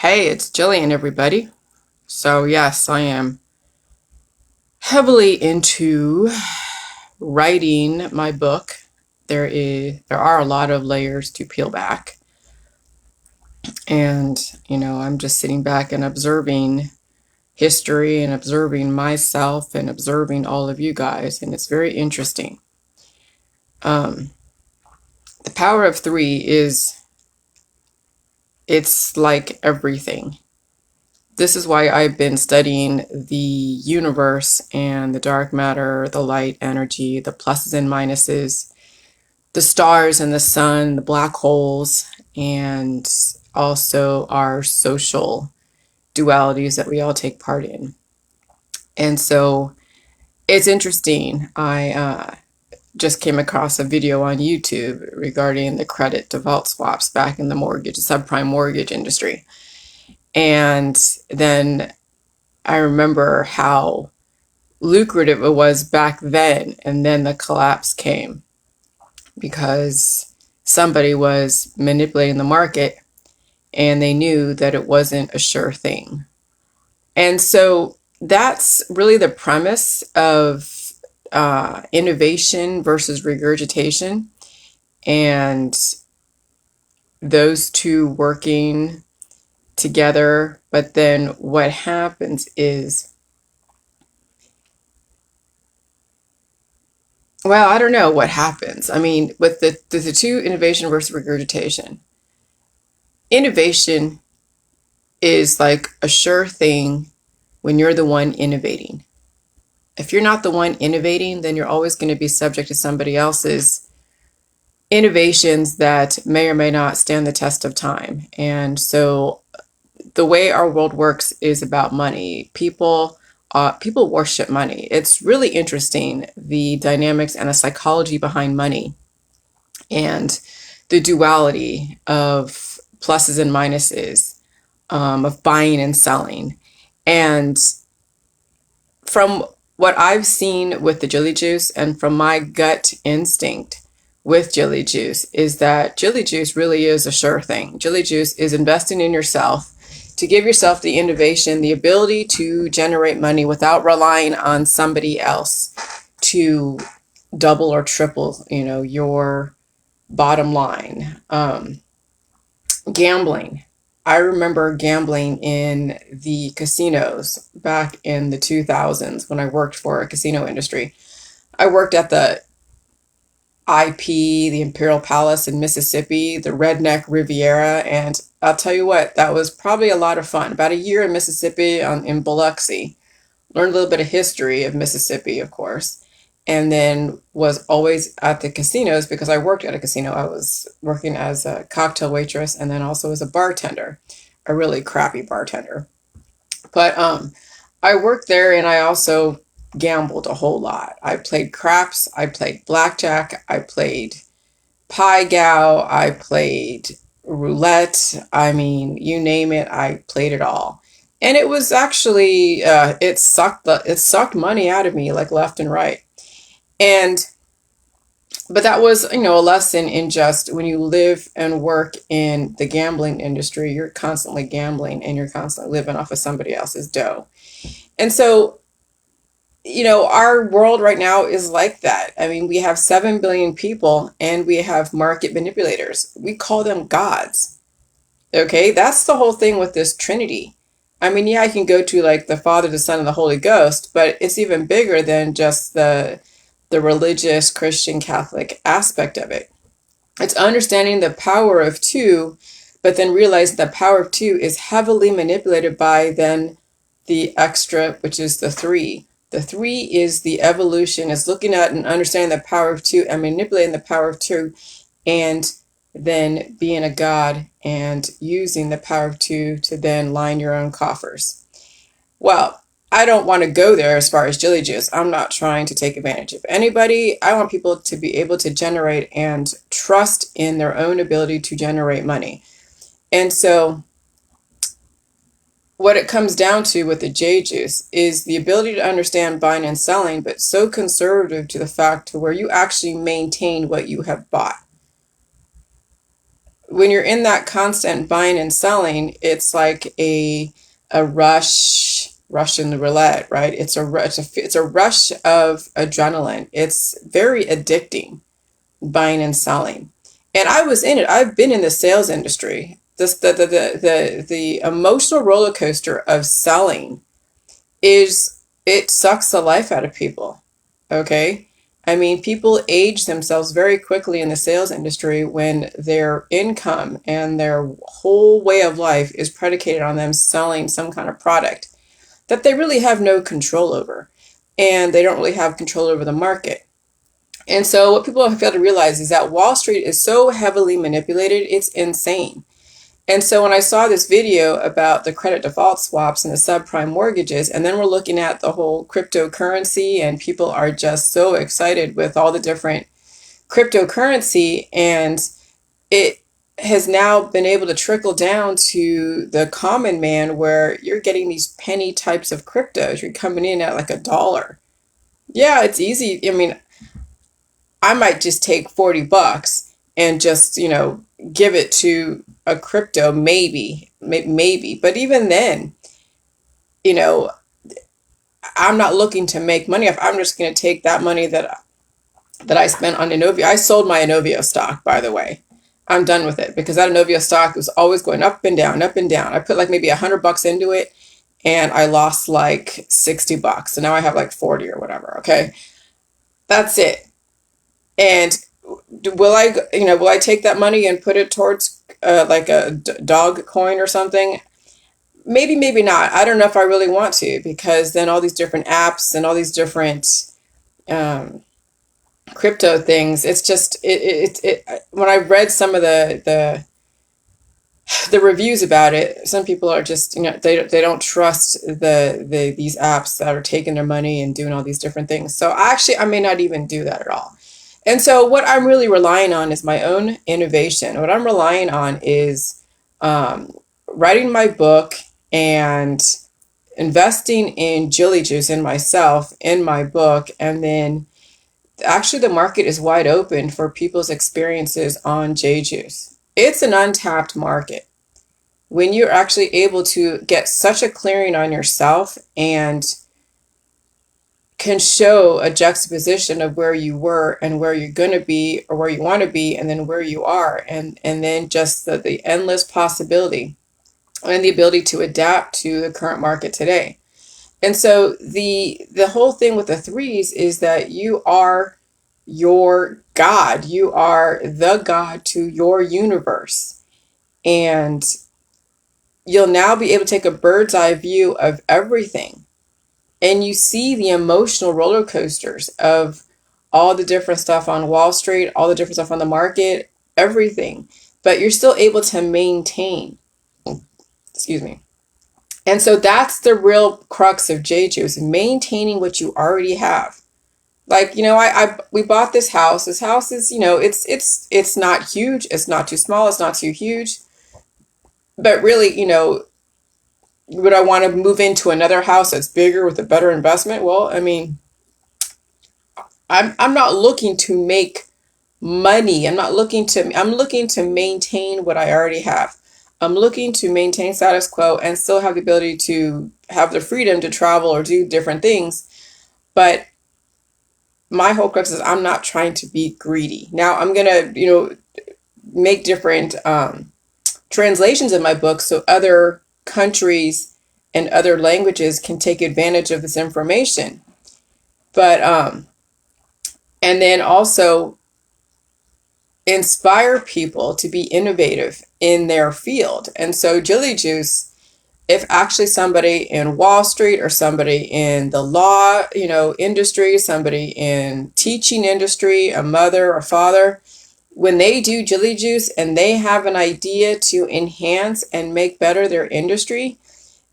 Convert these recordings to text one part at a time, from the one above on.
Hey, it's Jillian, everybody. So, yes, I am heavily into writing my book. There are a lot of layers to peel back. And, I'm just sitting back and observing history and observing myself and observing all of you guys, and it's very interesting. Um, the power of three is it's like everything. This is why I've been studying the universe and the dark matter, the light energy, the pluses and minuses, the stars and the sun, the black holes, and also our social dualities that we all take part in. And so it's interesting. I just came across a video on YouTube regarding the credit default swaps back in the subprime mortgage industry. And then I remember how lucrative it was back then, and then the collapse came because somebody was manipulating the market and they knew that it wasn't a sure thing. And so that's really the premise of innovation versus regurgitation, and those two working together. But then what happens is, well, I don't know what happens. I mean, with the two, innovation versus regurgitation, innovation is like a sure thing when you're the one innovating. If you're not the one innovating, then you're always going to be subject to somebody else's innovations that may or may not stand the test of time. And so the way our world works is about money. People worship money. It's really interesting, the dynamics and the psychology behind money and the duality of pluses and minuses, of buying and selling. And from what I've seen with the Jilly Juice and from my gut instinct with Jilly Juice is that Jilly Juice really is a sure thing. Jilly Juice is investing in yourself to give yourself the innovation, the ability to generate money without relying on somebody else to double or triple, your bottom line. Gambling. I remember gambling in the casinos back in the 2000s when I worked for a casino industry. I worked at the IP, the Imperial Palace in Mississippi, the Redneck Riviera, and I'll tell you what, that was probably a lot of fun. About a year in Mississippi, in Biloxi. Learned a little bit of history of Mississippi, of course, and then was always at the casinos because I worked at a casino. I was working as a cocktail waitress and then also as a bartender, a really crappy bartender. But I worked there and I also gambled a whole lot. I played craps, I played blackjack, I played pie gow, I played roulette. I mean, you name it, I played it all. And it was actually it sucked money out of me like left and right. And but that was, a lesson in just when you live and work in the gambling industry, you're constantly gambling and you're constantly living off of somebody else's dough. And so, our world right now is like that. I mean, we have 7 billion people and we have market manipulators. We call them gods. Okay, that's the whole thing with this Trinity. I mean, yeah, I can go to like the Father, the Son, and the Holy Ghost, but it's even bigger than just the religious Christian Catholic aspect of it. It's understanding the power of two, but then realizing the power of two is heavily manipulated by then the extra, which is the three. The three is the evolution, is looking at and understanding the power of two and manipulating the power of two, and then being a god and using the power of two to then line your own coffers. Well, I don't want to go there as far as Jilly Juice. I'm not trying to take advantage of anybody. I want people to be able to generate and trust in their own ability to generate money. And so what it comes down to with the J Juice is the ability to understand buying and selling, but so conservative to the fact to where you actually maintain what you have bought. when you're in that constant buying and selling, it's like a Russian roulette, right? It's a rush. It's a rush of adrenaline. It's very addicting, buying and selling. And I was in it. I've been in the sales industry. This the emotional roller coaster of selling is, it sucks the life out of people. Okay? I mean, people age themselves very quickly in the sales industry when their income and their whole way of life is predicated on them selling some kind of product that they really have no control over. And they don't really have control over the market. And so, what people have failed to realize is that Wall Street is so heavily manipulated, it's insane. And so when I saw this video about the credit default swaps and the subprime mortgages, and then we're looking at the whole cryptocurrency, and people are just so excited with all the different cryptocurrency, and it has now been able to trickle down to the common man where you're getting these penny types of cryptos. You're coming in at like $1. Yeah, it's easy. I mean, I might just take $40 and just, give it to a crypto, maybe. But even then, you know, I'm not looking to make money off. I'm just going to take that money that I spent on Innovio. I sold my Innovio stock, by the way. I'm done with it because that Innovio stock was always going up and down, up and down. I put like maybe $100 into it and I lost like $60. So now I have like 40 or whatever. Okay. That's it. And will I take that money and put it towards like a dog coin or something? Maybe, maybe not. I don't know if I really want to, because then all these different apps and all these different um, crypto things, it's just when I read some of the reviews about it, some people are just, they don't trust these apps that are taking their money and doing all these different things. So actually I may not even do that at all. And so what I'm really relying on is my own innovation. What I'm relying on is um, writing my book and investing in Jilly Juice, in myself, in my book, and then actually the market is wide open for people's experiences on J Juice. It's an untapped market. When you're actually able to get such a clearing on yourself and can show a juxtaposition of where you were and where you're going to be, or where you want to be, and then where you are, and then just the endless possibility and the ability to adapt to the current market today. And so the whole thing with the threes is that you are your God. You are the God to your universe. And you'll now be able to take a bird's eye view of everything. And you see the emotional roller coasters of all the different stuff on Wall Street, all the different stuff on the market, everything. But you're still able to maintain. Excuse me. And so that's the real crux of J-Juice, maintaining what you already have. Like, we bought this house. This house is, it's not huge. It's not too small. It's not too huge. But really, would I want to move into another house that's bigger with a better investment? Well, I mean, I'm not looking to make money. I'm looking to maintain what I already have. I'm looking to maintain status quo and still have the ability to have the freedom to travel or do different things. But my whole crux is I'm not trying to be greedy. Now I'm gonna, make different translations in my book so other countries and other languages can take advantage of this information. But and then also inspire people to be innovative in their field. And so Jilly Juice, if actually somebody in Wall Street or somebody in the law, industry, somebody in teaching industry, a mother or father, when they do Jilly Juice and they have an idea to enhance and make better their industry,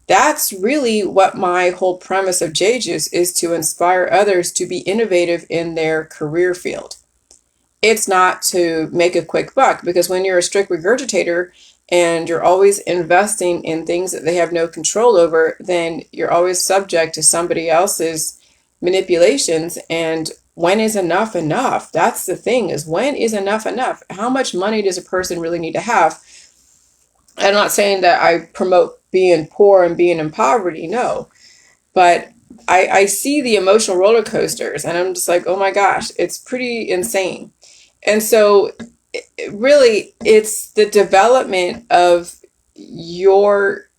that's really what my whole premise of J Juice is, to inspire others to be innovative in their career field. It's not to make a quick buck, because when you're a strict regurgitator and you're always investing in things that they have no control over, then you're always subject to somebody else's manipulations. And when is enough enough? That's the thing, is when is enough enough? How much money does a person really need to have? I'm not saying that I promote being poor and being in poverty, no. But I see the emotional roller coasters and I'm just like, oh my gosh, it's pretty insane. And so really it's the development of your,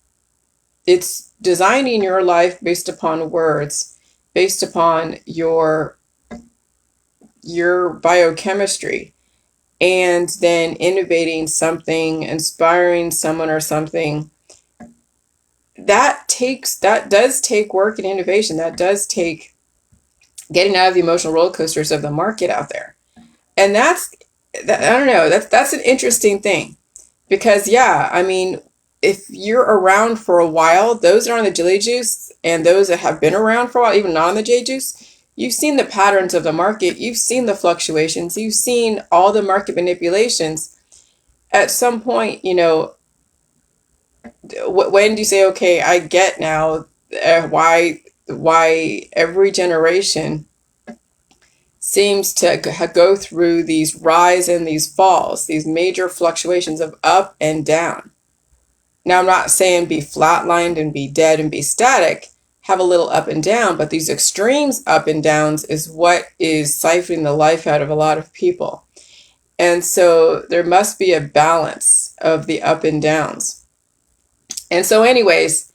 it's designing your life based upon words, based upon your biochemistry, and then innovating something, inspiring someone or something. That does take work and innovation. That does take getting out of the emotional roller coasters of the market out there. And I don't know, that's an interesting thing. Because yeah, I mean, if you're around for a while, those that are on the jelly juice and those that have been around for a while, even not on the J juice, you've seen the patterns of the market, you've seen the fluctuations, you've seen all the market manipulations. At some point, when do you say, okay, I get now why every generation seems to go through these rise and these falls, these major fluctuations of up and down. Now, I'm not saying be flatlined and be dead and be static, have a little up and down, but these extremes up and downs is what is siphoning the life out of a lot of people. And so there must be a balance of the up and downs. And so, anyways,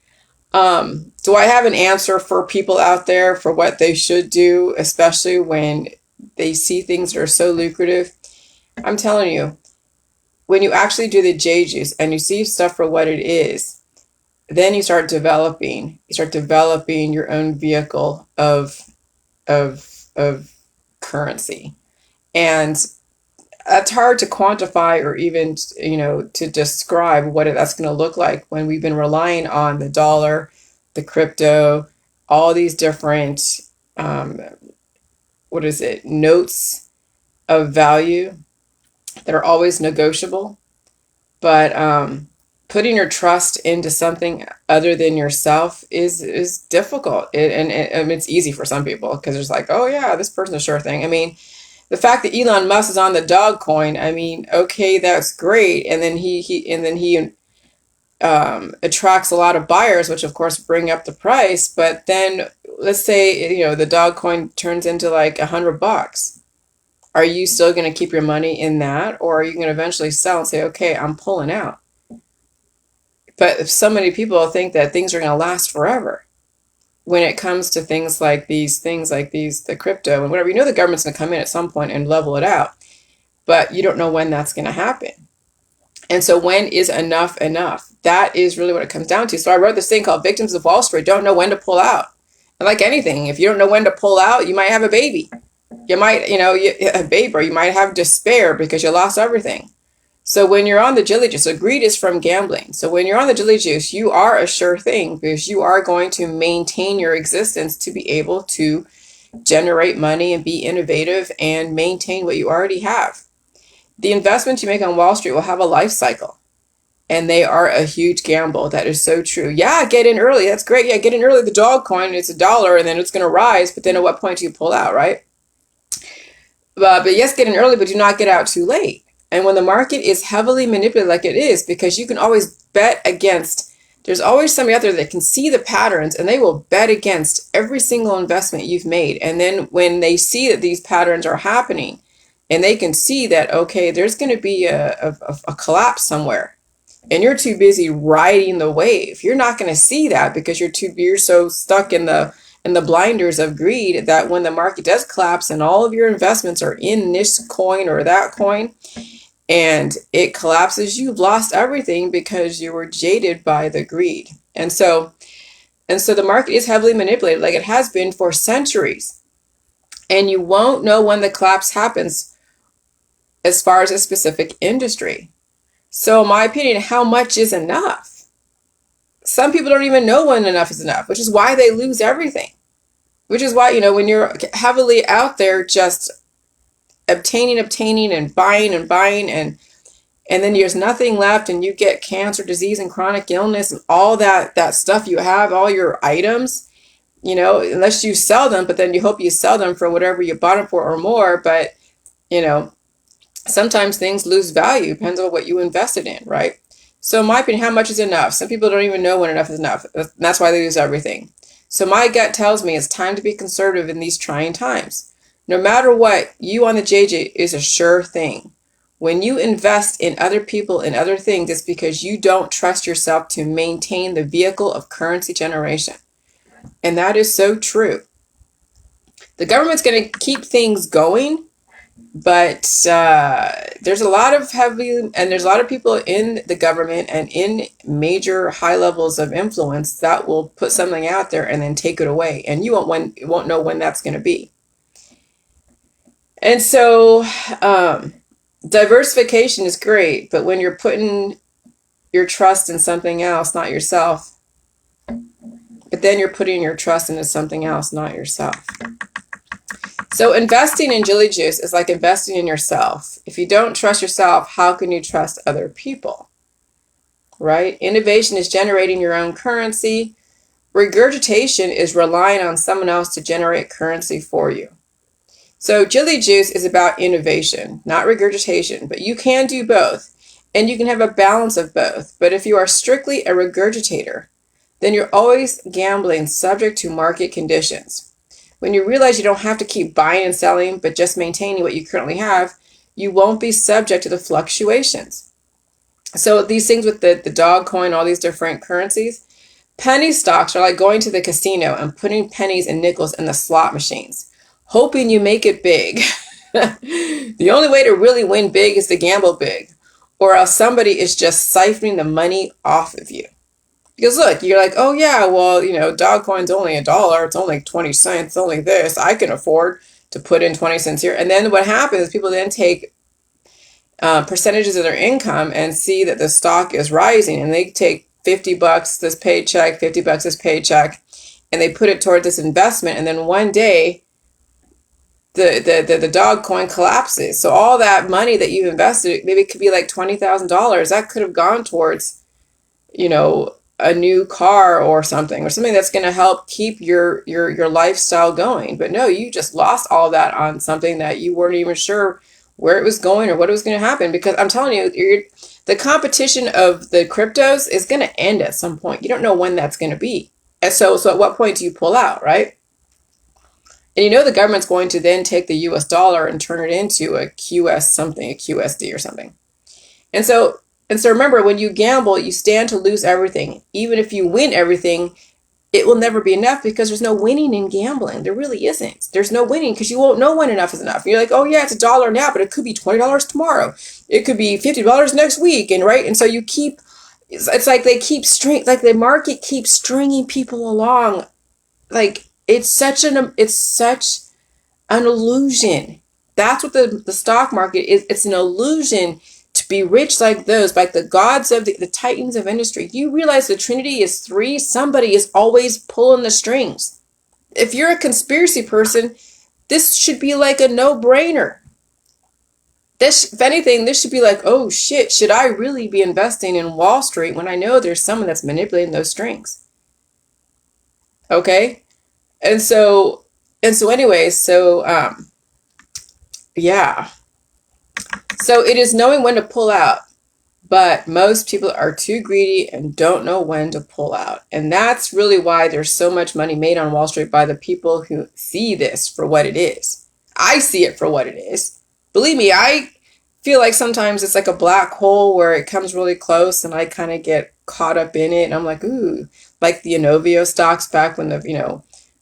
do I have an answer for people out there for what they should do, especially when they see things that are so lucrative? I'm telling you, when you actually do the J juice and you see stuff for what it is, then you start developing. You start developing your own vehicle of currency, and that's hard to quantify or even to describe what that's going to look like when we've been relying on the dollar, the crypto, all these different um, what is it, notes of value that are always negotiable. But putting your trust into something other than yourself is difficult. And it's easy for some people because it's like, oh yeah, this person's a sure thing. I mean, the fact that Elon Musk is on the dog coin, I mean, okay, that's great. And then he attracts a lot of buyers, which of course bring up the price. But then let's say, the dog coin turns into like $100. Are you still going to keep your money in that? Or are you going to eventually sell and say, okay, I'm pulling out? But if so many people think that things are going to last forever when it comes to things like these, the crypto and whatever, the government's going to come in at some point and level it out, but you don't know when that's going to happen. And so when is enough enough? That is really what it comes down to. So I wrote this thing called Victims of Wall Street Don't Know When to Pull Out. And like anything, if you don't know when to pull out, you might have a baby. You might, a baby, or you might have despair because you lost everything. So when you're on the jelly juice, so greed is from gambling. So when you're on the jelly juice, you are a sure thing because you are going to maintain your existence to be able to generate money and be innovative and maintain what you already have. The investments you make on Wall Street will have a life cycle, and they are a huge gamble. That is so true. Yeah, get in early. That's great. Yeah, get in early. The dog coin, it's $1 and then it's going to rise. But then at what point do you pull out, right? But yes, get in early, but do not get out too late. And when the market is heavily manipulated like it is, because you can always bet against, there's always somebody out there that can see the patterns and they will bet against every single investment you've made. And then when they see that these patterns are happening and they can see that, okay, there's going to be a collapse somewhere and you're too busy riding the wave. You're not going to see that because you're so stuck in the blinders of greed that when the market does collapse and all of your investments are in this coin or that coin and it collapses, you've lost everything because you were jaded by the greed. And so the market is heavily manipulated like it has been for centuries. And you won't know when the collapse happens as far as a specific industry. So in my opinion, how much is enough? Some people don't even know when enough is enough, which is why they lose everything. Which is why, when you're heavily out there just obtaining and buying and then there's nothing left and you get cancer, disease and chronic illness and all that stuff you have, all your items, unless you sell them, but then you hope you sell them for whatever you bought them for or more. But, you know, sometimes things lose value, depends on what you invested in, right? So in my opinion, how much is enough? Some people don't even know when enough is enough. That's why they lose everything. So my gut tells me it's time to be conservative in these trying times. No matter what, you on the JJ is a sure thing. When you invest in other people and other things, it's because you don't trust yourself to maintain the vehicle of currency generation. And that is so true. The government's going to keep things going, but there's a lot of there's a lot of people in the government and in major high levels of influence that will put something out there and then take it away, and you won't know when that's going to be. And so diversification is great, but when you're putting your trust in something else, not yourself, but then you're putting your trust into something else, not yourself. So investing in Jilly Juice is like investing in yourself. If you don't trust yourself, how can you trust other people? Right? Innovation is generating your own currency. Regurgitation is relying on someone else to generate currency for you. So Jilly Juice is about innovation, not regurgitation, but you can do both, and you can have a balance of both. But if you are strictly a regurgitator, then you're always gambling subject to market conditions. When you realize you don't have to keep buying and selling, but just maintaining what you currently have, you won't be subject to the fluctuations. So these things with the dog coin, all these different currencies, penny stocks are like going to the casino and putting pennies and nickels in the slot machines, hoping you make it big. The only way to really win big is to gamble big, or else somebody is just siphoning the money off of you. Because look, you're like, oh yeah, well, dog coin's only $1. It's only 20 cents. It's only this. I can afford to put in 20 cents here. And then what happens is people then take percentages of their income and see that the stock is rising, and they take $50 this paycheck, $50 this paycheck, and they put it toward this investment. And then one day, the dog coin collapses. So all that money that you've invested, maybe it could be like $20,000, that could have gone towards, a new car or something that's going to help keep your lifestyle going. But no, you just lost all of that on something that you weren't even sure where it was going or what it was going to happen. Because I'm telling you, the competition of the cryptos is going to end at some point. You don't know when that's going to be. And so at what point do you pull out, right? And the government's going to then take the US dollar and turn it into a QS something, a QSD or something. And so remember, when you gamble, you stand to lose everything. Even if you win everything, it will never be enough, because there's no winning in gambling. There really isn't. There's no winning, because you won't know when enough is enough. You're like, oh yeah, it's $1 now, but it could be $20 tomorrow. It could be $50 next week, and right. And so you keep. It's like they keep like the market keeps stringing people along. Like it's such an illusion. That's what the stock market is. It's an illusion to be rich like those, like the gods of the titans of industry. You realize the Trinity is three. Somebody is always pulling the strings. If you're a conspiracy person, this should be like a no-brainer. If anything, this should be like, oh shit, should I really be investing in Wall Street when I know there's someone that's manipulating those strings? Okay? And so anyways, yeah. So it is knowing when to pull out, but most people are too greedy and don't know when to pull out. And that's really why there's so much money made on Wall Street by the people who see this for what it is. I see it for what it is. Believe me, I feel like sometimes it's like a black hole where it comes really close and I kind of get caught up in it. And I'm like, ooh, like the Inovio stocks back when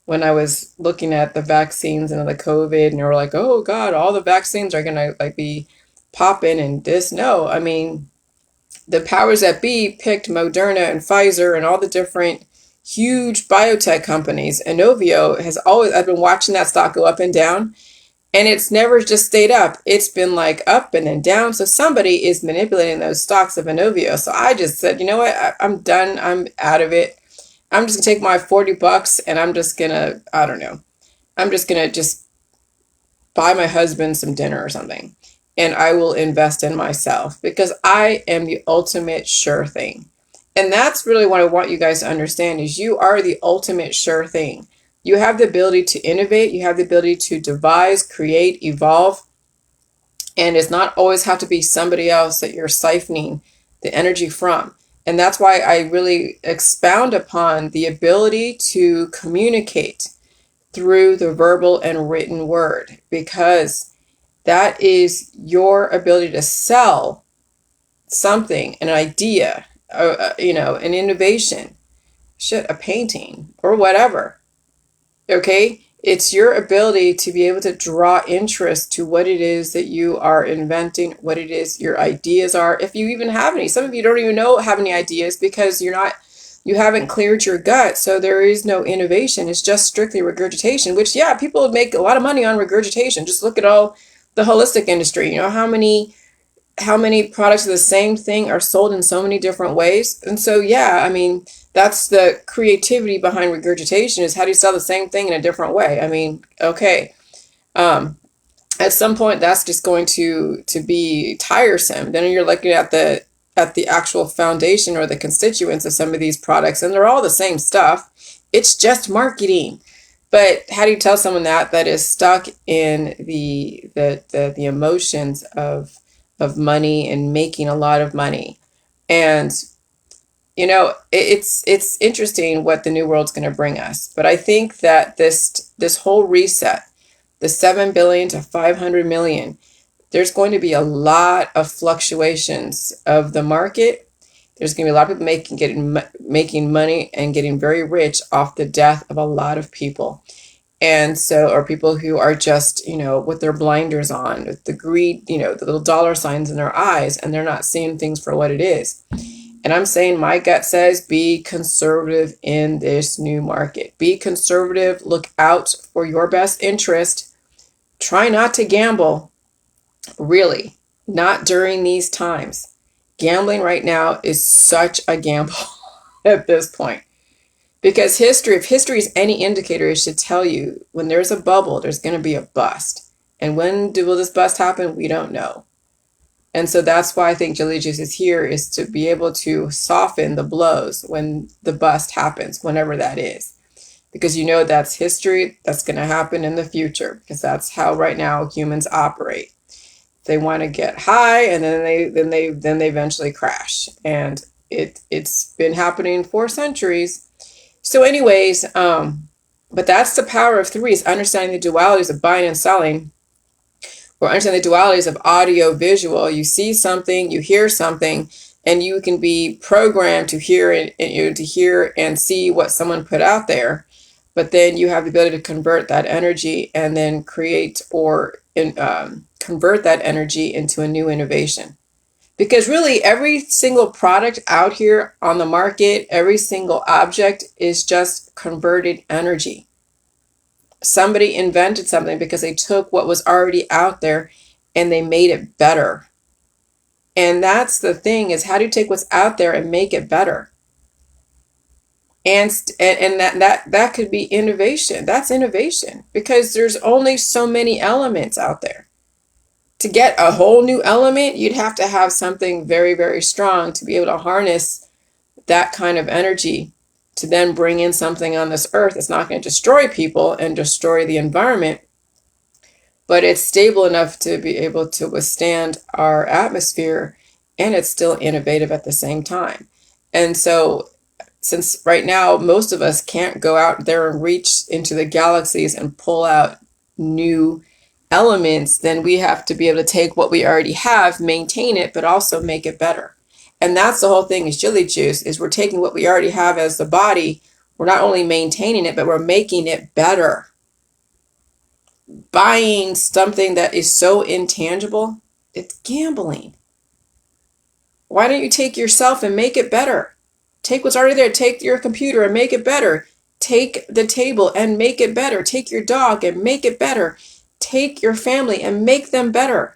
when I was looking at the vaccines and the COVID, and they were like, oh God, all the vaccines are going to be popping and this. No, I mean, the powers that be picked Moderna and Pfizer and all the different huge biotech companies. Inovio has always, I've been watching that stock go up and down, and it's never just stayed up. It's been like up and then down. So somebody is manipulating those stocks of Inovio. So I just said, you know what? I'm done. I'm out of it. I'm just gonna take my $40 and I'm just gonna, I don't know. I'm just gonna buy my husband some dinner or something. And I will invest in myself, because I am the ultimate sure thing. And that's really what I want you guys to understand, is you are the ultimate sure thing. You have the ability to innovate, you have the ability to devise, create, evolve, and it's not always have to be somebody else that you're siphoning the energy from. And that's why I really expound upon the ability to communicate through the verbal and written word, because that is your ability to sell something, an idea, an innovation, shit, a painting or whatever. Okay, it's your ability to be able to draw interest to what it is that you are inventing, what it is your ideas are, if you even have any. Some of you don't even have any ideas because you haven't cleared your gut, so there is no innovation. It's just strictly regurgitation, which, yeah, people make a lot of money on regurgitation. Just look at all the holistic industry. How many products of the same thing are sold in so many different ways. And so, yeah, I mean, that's the creativity behind regurgitation, is how do you sell the same thing in a different way? I mean, okay. At some point that's just going to be tiresome. Then you're looking at the actual foundation or the constituents of some of these products, and they're all the same stuff. It's just marketing. But how do you tell someone that is stuck in the emotions of money and making a lot of money? And it's interesting what the new world's going to bring us. But I think that this whole reset, the 7 billion to 500 million, there's going to be a lot of fluctuations of the market. There's going to be a lot of people making money and getting very rich off the death of a lot of people. And so, or people who are just, with their blinders on, with the greed, the little dollar signs in their eyes, and they're not seeing things for what it is. And I'm saying my gut says be conservative in this new market. Be conservative. Look out for your best interest. Try not to gamble, really, not during these times. Gambling right now is such a gamble at this point. Because if history is any indicator, it should tell you when there's a bubble, there's going to be a bust. And when will this bust happen? We don't know. And so that's why I think Jelly Juice is here, is to be able to soften the blows when the bust happens, whenever that is. Because that's history, that's going to happen in the future, because that's how right now humans operate. They want to get high, and then they eventually crash. And it's been happening for centuries. So anyways, but that's the power of three, is understanding the dualities of buying and selling, or understand the dualities of audio, visual. You see something, you hear something, and you can be programmed to hear and see what someone put out there. But then you have the ability to convert that energy and then create or convert that energy into a new innovation. Because really, every single product out here on the market, every single object is just converted energy. Somebody invented something because they took what was already out there and they made it better. And that's the thing, is how do you take what's out there and make it better? And that could be innovation. That's innovation, because there's only so many elements out there. To get a whole new element, you'd have to have something very, very strong to be able to harness that kind of energy to then bring in something on this earth that's not going to destroy people and destroy the environment, but it's stable enough to be able to withstand our atmosphere, and it's still innovative at the same time. And so, since right now most of us can't go out there and reach into the galaxies and pull out new elements, then we have to be able to take what we already have, maintain it, but also make it better. And that's the whole thing, is Jelly Juice, is we're taking what we already have as the body, we're not only maintaining it, but we're making it better. Buying something that is so intangible, it's gambling. Why don't you take yourself and make it better? Take what's already there. Take your computer and make it better. Take the table and make it better. Take your dog and make it better. Take your family and make them better.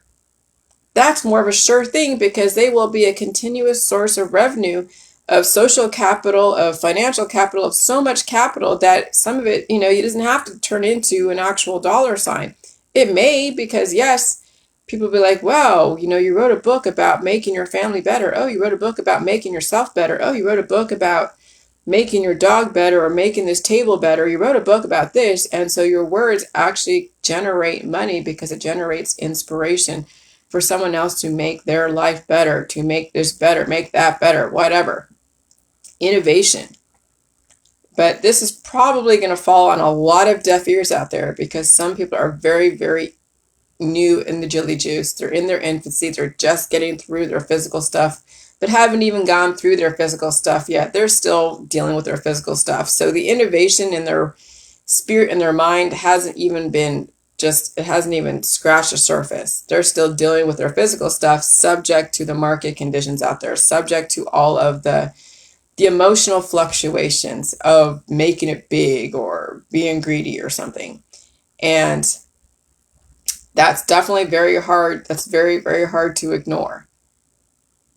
That's more of a sure thing, because they will be a continuous source of revenue, of social capital, of financial capital, of so much capital that some of it, it doesn't have to turn into an actual dollar sign. It may, because yes, people will be like, wow, you wrote a book about making your family better. Oh, you wrote a book about making yourself better. Oh, you wrote a book about making your dog better or making this table better. You wrote a book about this. And so your words actually generate money because it generates inspiration for someone else to make their life better, to make this better, make that better, whatever. Innovation. But this is probably going to fall on a lot of deaf ears out there because some people are very, very new in the Jilly Juice. They're in their infancy. They're just getting through their physical stuff, but haven't even gone through their physical stuff yet. They're still dealing with their physical stuff. So the innovation in their spirit and their mind hasn't even been it hasn't even scratched the surface. They're still dealing with their physical stuff, subject to the market conditions out there, subject to all of the emotional fluctuations of making it big or being greedy or something. And that's definitely very hard. That's very, very hard to ignore.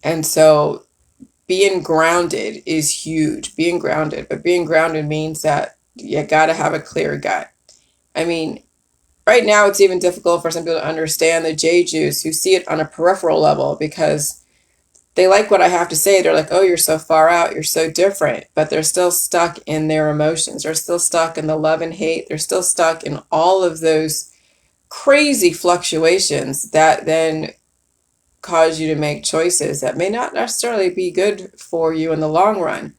And so being grounded is huge. Being grounded, but being grounded means that you got to have a clear gut. I mean, right now it's even difficult for some people to understand the J juice who see it on a peripheral level because they like what I have to say. They're like, oh, you're so far out. You're so different. But they're still stuck in their emotions. They're still stuck in the love and hate. They're still stuck in all of those crazy fluctuations that then cause you to make choices that may not necessarily be good for you in the long run.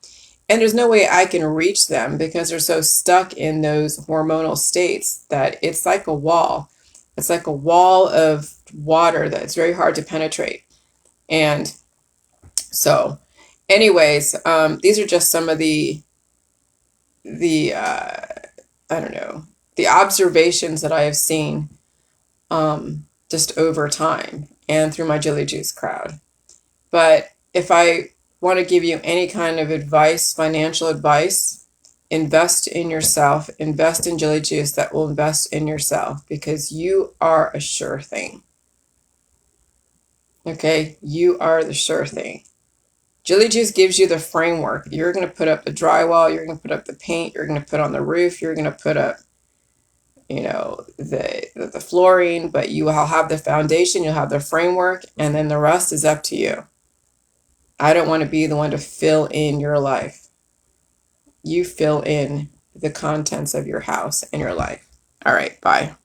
And there's no way I can reach them because they're so stuck in those hormonal states that it's like a wall. It's like a wall of water that's very hard to penetrate. And so, anyways, these are just some of the I don't know, the observations that I have seen just over time and through my Jilly Juice crowd. But if I want to give you any kind of advice, financial advice, invest in yourself, invest in Jilly Juice that will invest in yourself because you are a sure thing. Okay, you are the sure thing. Jilly Juice gives you the framework. You're going to put up the drywall, you're going to put up the paint, you're going to put on the roof, you're going to put up, the flooring, but you will have the foundation, you'll have the framework, and then the rest is up to you. I don't want to be the one to fill in your life. You fill in the contents of your house and your life. All right, bye.